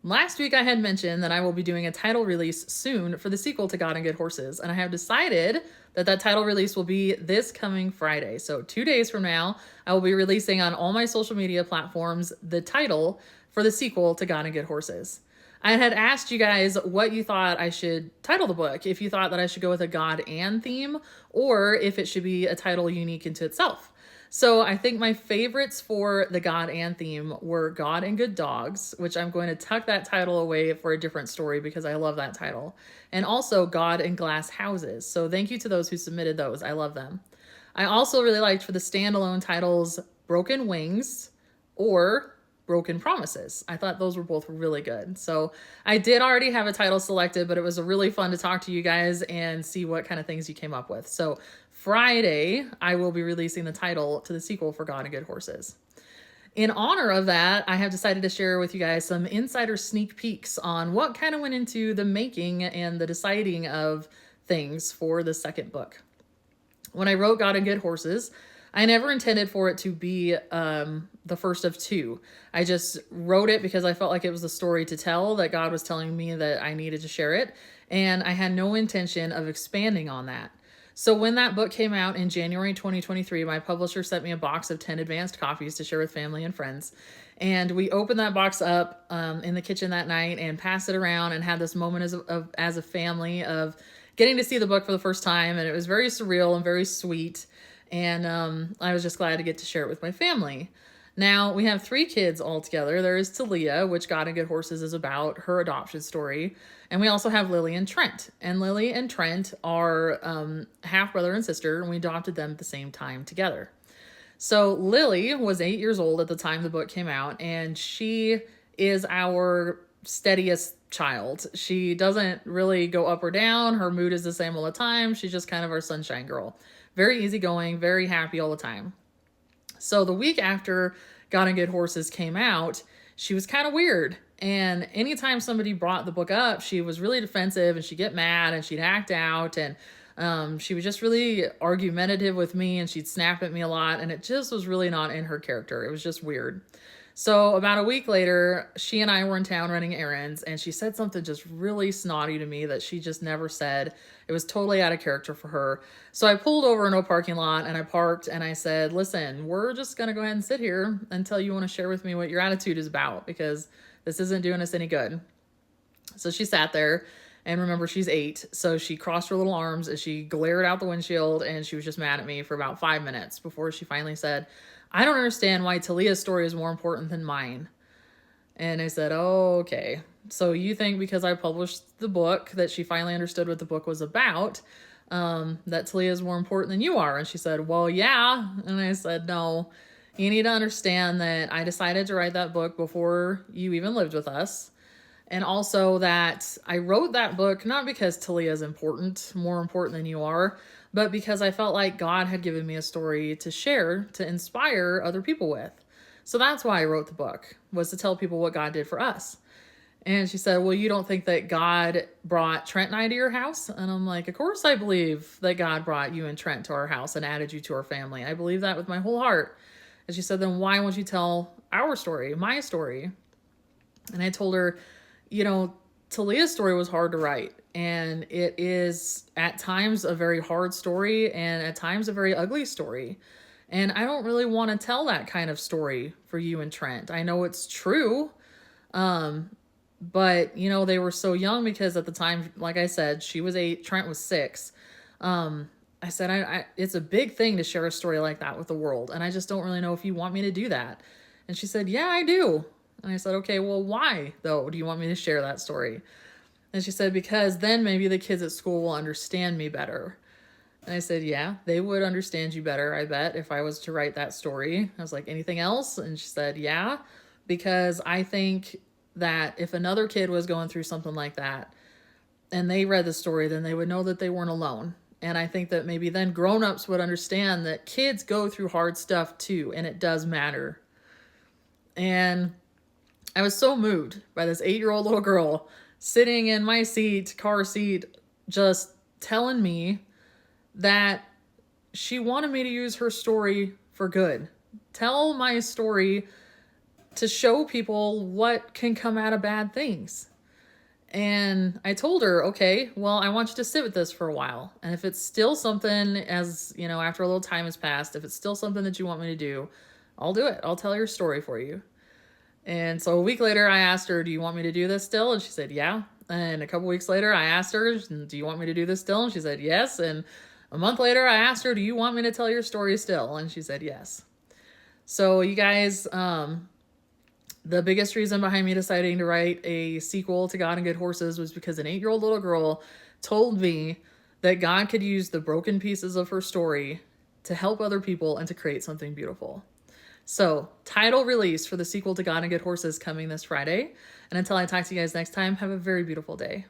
last week I had mentioned that I will be doing a title release soon for the sequel to God and Good Horses, and I have decided that that title release will be this coming Friday. So 2 days from now, I will be releasing on all my social media platforms the title for the sequel to God and Good Horses. I had asked you guys what you thought I should title the book, if you thought that I should go with a God and theme, or if it should be a title unique into itself. So I think my favorites for the God and theme were God and Good Dogs, which I'm going to tuck that title away for a different story because I love that title. And also God and Glass Houses. So thank you to those who submitted those. I love them. I also really liked for the standalone titles Broken Wings or Broken Promises. I thought those were both really good. So I did already have a title selected, but it was really fun to talk to you guys and see what kind of things you came up with. So Friday, I will be releasing the title to the sequel for God and Good Horses. In honor of that, I have decided to share with you guys some insider sneak peeks on what kind of went into the making and the deciding of things for the second book. When I wrote God and Good Horses, I never intended for it to be the first of two. I just wrote it because I felt like it was a story to tell, that God was telling me that I needed to share it, and I had no intention of expanding on that. So when that book came out in January 2023, my publisher sent me a box of 10 advanced copies to share with family and friends. And we opened that box up in the kitchen that night and passed it around and had this moment as a family of getting to see the book for the first time. And it was very surreal and very sweet. And I was just glad to get to share it with my family. Now, we have 3 kids all together. There is Talia, which God and Good Horses is about, her adoption story. And we also have Lily and Trent. And Lily and Trent are half brother and sister, and we adopted them at the same time together. So Lily was 8 years old at the time the book came out, and she is our steadiest child. She doesn't really go up or down. Her mood is the same all the time. She's just kind of our sunshine girl. Very easygoing, very happy all the time. So the week after God and Good Horses came out, she was kind of weird. And anytime somebody brought the book up, she was really defensive and she'd get mad and she'd act out. And she was just really argumentative with me and she'd snap at me a lot. And it just was really not in her character. It was just weird. So about a week later, she and I were in town running errands, and she said something just really snotty to me that she just never said. It was totally out of character for her. So I pulled over in a parking lot and I parked and I said, listen, we're just going to go ahead and sit here until you want to share with me what your attitude is about, because this isn't doing us any good. So she sat there, and remember, she's 8. So she crossed her little arms as she glared out the windshield, and she was just mad at me for about 5 minutes before she finally said, I don't understand why Talia's story is more important than mine. And I said, oh, okay. So you think because I published the book that she finally understood what the book was about, that Talia is more important than you are? And she said, well, yeah. And I said, no, you need to understand that I decided to write that book before you even lived with us. And also that I wrote that book not because Talia is more important than you are, but because I felt like God had given me a story to share, to inspire other people with. So that's why I wrote the book, was to tell people what God did for us. And she said, well, you don't think that God brought Trent and I to your house? And I'm like, of course I believe that God brought you and Trent to our house and added you to our family. I believe that with my whole heart. And she said, then why won't you tell our story, my story? And I told her, Talia's story was hard to write. And it is at times a very hard story and at times a very ugly story. And I don't really want to tell that kind of story for you and Trent. I know it's true. But they were so young because at the time, like I said, she was 8, Trent was 6. I said, it's a big thing to share a story like that with the world. And I just don't really know if you want me to do that. And she said, yeah, I do. And I said, okay, well, why though do you want me to share that story? And she said, because then maybe the kids at school will understand me better. And I said, yeah, they would understand you better, I bet, if I was to write that story. I was like, anything else? And she said, yeah, because I think that if another kid was going through something like that and they read the story, then they would know that they weren't alone. And I think that maybe then grown-ups would understand that kids go through hard stuff too, and it does matter. And I was so moved by this 8-year-old little girl sitting in my car seat, just telling me that she wanted me to use her story for good. Tell my story to show people what can come out of bad things. And I told her, okay, well, I want you to sit with this for a while. And if it's still something, as you know, after a little time has passed, if it's still something that you want me to do, I'll do it. I'll tell your story for you. And so a week later, I asked her, do you want me to do this still? And she said, yeah. And a couple weeks later, I asked her, do you want me to do this still? And she said, yes. And a month later, I asked her, do you want me to tell your story still? And she said, yes. So you guys, the biggest reason behind me deciding to write a sequel to God and Good Horses was because an 8-year-old little girl told me that God could use the broken pieces of her story to help other people and to create something beautiful. So, title release for the sequel to God and Good Horses coming this Friday. And until I talk to you guys next time, have a very beautiful day.